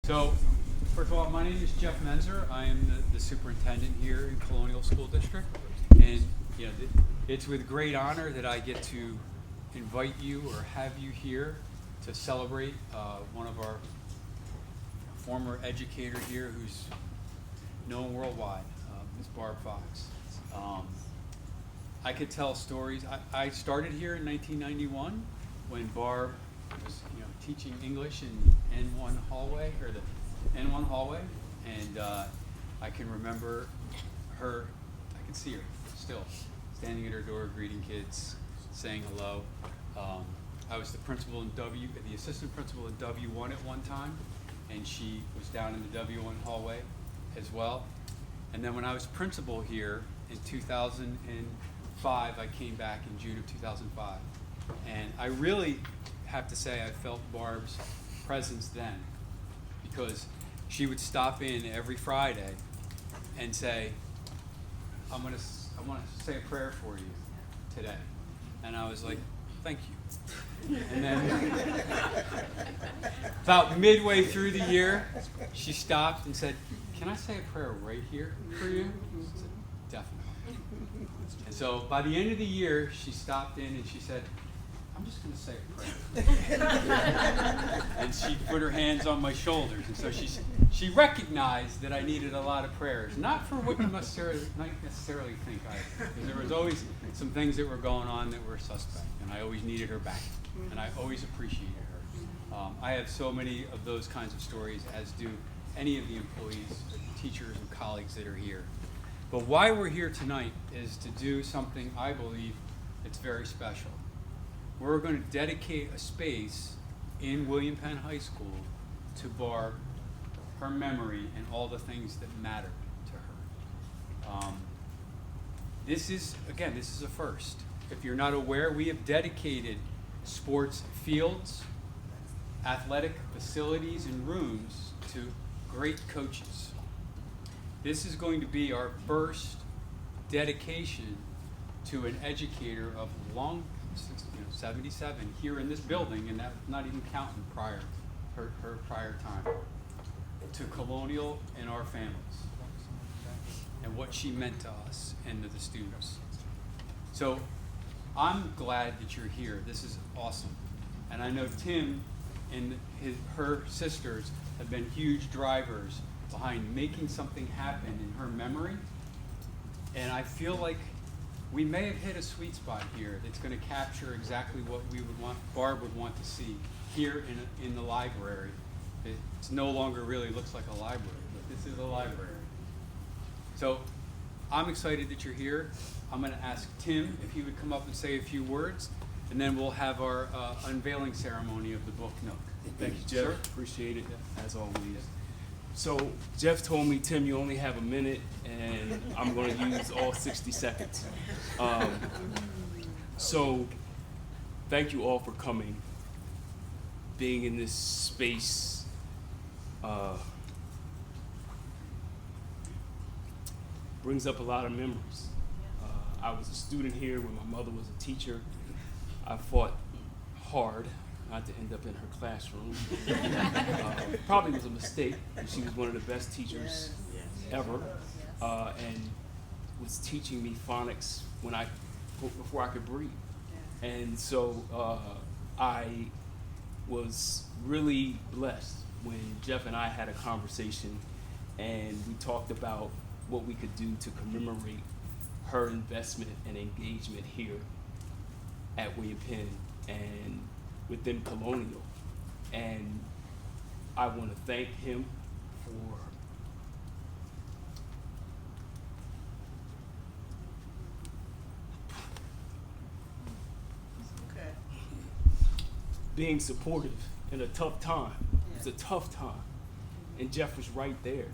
So, first of all, my name is Jeff Menzer. I am the superintendent here in Colonial School District, and it's with great honor that I get to invite you or have you here to celebrate one of our former educator here who's known worldwide, Ms. Barbara Foxx. I could tell stories. I started here in 1991 when Barb was teaching English in N1 hallway, or the N1 hallway, and I can remember her, I can see her still, standing at her door greeting kids, saying hello. I was the principal in the assistant principal in W1 at one time, and she was down in the W1 hallway as well. And then when I was principal here in 2005, I came back in June of 2005. And I really have to say I felt Barb's presence then, because she would stop in every Friday and say, I want to say a prayer for you today. And I was like, thank you. And then about midway through the year, she stopped and said, can I say a prayer right here for you? I said, definitely. And so by the end of the year, she stopped in and she said, I'm just going to say a prayer. And she put her hands on my shoulders. And so she recognized that I needed a lot of prayers. Not for what you might necessarily think either. Because there was always some things that were going on that were suspect. And I always needed her back. And I always appreciated her. I have so many of those kinds of stories, as do any of the employees, teachers, and colleagues that are here. But why we're here tonight is to do something I believe that's very special. We're going to dedicate a space in William Penn High School to Barb, her memory, and all the things that mattered to her. This is a first. If you're not aware, we have dedicated sports fields, athletic facilities, and rooms to great coaches. This is going to be our first dedication to an educator of 77 here in this building, and that's not even counting her prior time, to Colonial and our families, and what she meant to us and to the students. So I'm glad that you're here. This is awesome. And I know Tim and her sisters have been huge drivers behind making something happen in her memory. And I feel like we may have hit a sweet spot here that's going to capture exactly what Barb would want to see here in the library. It no longer really looks like a library, but this is a library. So I'm excited that you're here. I'm going to ask Tim if he would come up and say a few words, and then we'll have our unveiling ceremony of the book, Nook. Thank you, Jeff. Sir? Appreciate it, as always. So Jeff told me, Tim, you only have a minute, and I'm going to use all 60 seconds. So thank you all for coming. Being in this space brings up a lot of memories. I was a student here when my mother was a teacher. I fought hard not to end up in her classroom. Probably was a mistake. She was one of the best teachers ever, and was teaching me phonics before I could breathe. And so I was really blessed when Jeff and I had a conversation, and we talked about what we could do to commemorate her investment and engagement here at William Penn and within Colonial. And I want to thank him for being supportive in a tough time. It's a tough time, and Jeff was right there.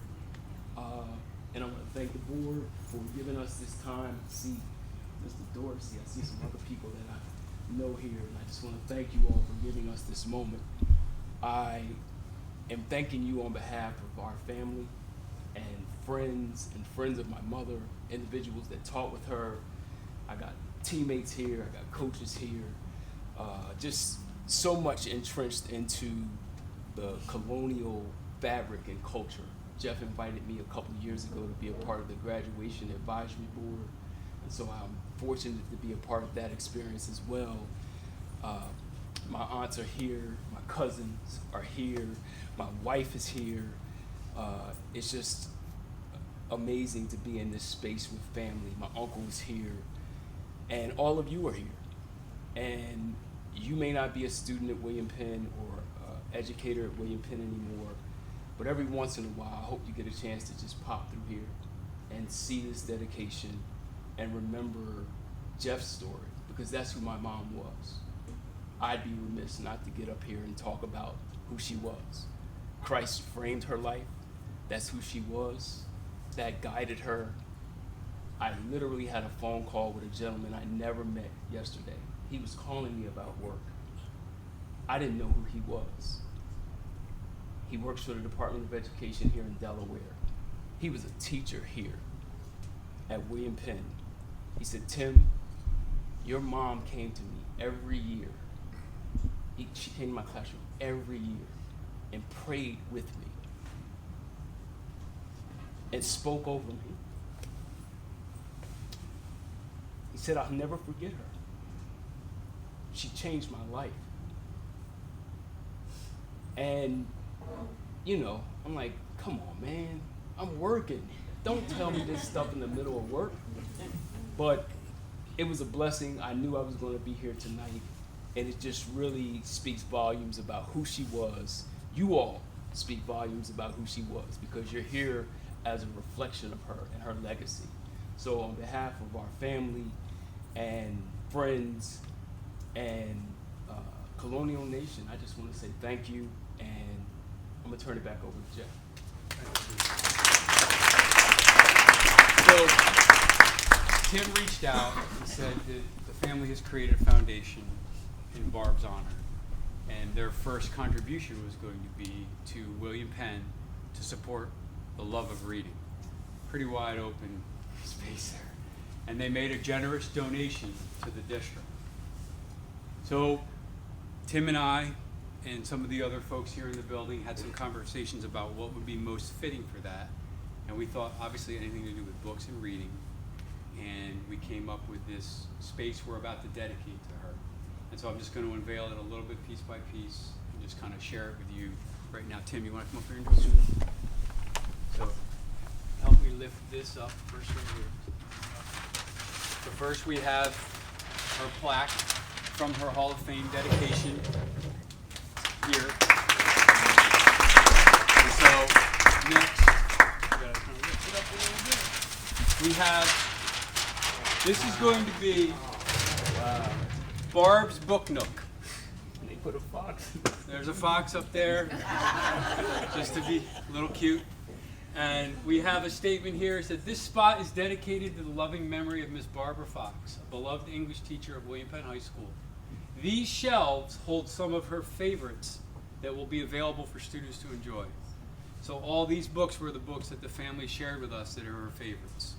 And I want to thank the board for giving us this time to see Mr. Dorsey. I see some other people that I know here, and I just want to thank you all for giving us this moment. I am thanking you on behalf of our family and friends of my mother, individuals that taught with her. I got teammates here, I got coaches here, just so much entrenched into the Colonial fabric and culture. Jeff invited me a couple years ago to be a part of the graduation advisory board, and so I'm fortunate to be a part of that experience as well. My aunts are here, my cousins are here, my wife is here. It's just amazing to be in this space with family. My uncle is here, and all of you are here. And you may not be a student at William Penn or educator at William Penn anymore, but every once in a while, I hope you get a chance to just pop through here and see this dedication and remember Jeff's story, because that's who my mom was. I'd be remiss not to get up here and talk about who she was. Christ framed her life. That's who she was. That guided her. I literally had a phone call with a gentleman I never met yesterday. He was calling me about work. I didn't know who he was. He works for the Department of Education here in Delaware. He was a teacher here at William Penn. He said, "Tim, your mom came to me every year. She came to my classroom every year and prayed with me and spoke over me." He said, "I'll never forget her. She changed my life." And, you know, I'm like, come on, man. I'm working. Don't tell me this stuff in the middle of work. But it was a blessing. I knew I was going to be here tonight. And it just really speaks volumes about who she was. You all speak volumes about who she was, because you're here as a reflection of her and her legacy. So on behalf of our family and friends and Colonial Nation, I just want to say thank you, and I'm going to turn it back over to Jeff. So Tim reached out and said that the family has created a foundation in Barb's honor, and their first contribution was going to be to William Penn to support the love of reading. Pretty wide open space there. And they made a generous donation to the district. So Tim and I and some of the other folks here in the building had some conversations about what would be most fitting for that. And we thought obviously anything to do with books and reading. And we came up with this space we're about to dedicate to her. And so I'm just going to unveil it a little bit piece by piece and just kind of share it with you right now. Tim, you want to come up here and do it? So help me lift this up first right here. So first we have her plaque from her Hall of Fame dedication here. And so next, we gotta kind of lift it up a little bit. We have, this is going to be Barb's Book Nook. And they put a fox. There's a fox up there, just to be a little cute. And we have a statement here. It says, "This spot is dedicated to the loving memory of Miss Barbara Foxx, a beloved English teacher of William Penn High School. These shelves hold some of her favorites that will be available for students to enjoy." So all these books were the books that the family shared with us that are her favorites.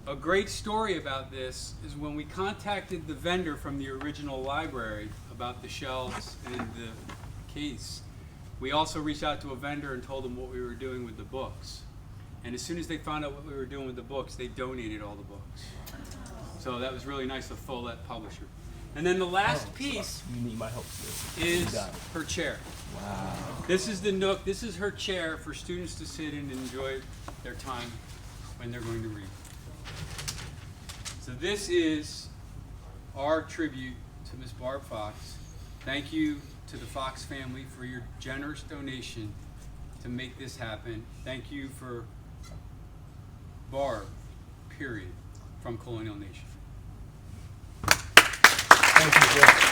A great story about this is when we contacted the vendor from the original library about the shelves and the case, we also reached out to a vendor and told them what we were doing with the books. And as soon as they found out what we were doing with the books, they donated all the books. So that was really nice of Follett Publisher. And then the last piece You need my help. is her chair. Wow. This is the Nook. This is her chair for students to sit in and enjoy their time when they're going to read. So this is our tribute to Miss Barb Foxx. Thank you to the Fox family for your generous donation to make this happen. Thank you for Barb, period, from Colonial Nation. Thank you, Jeff.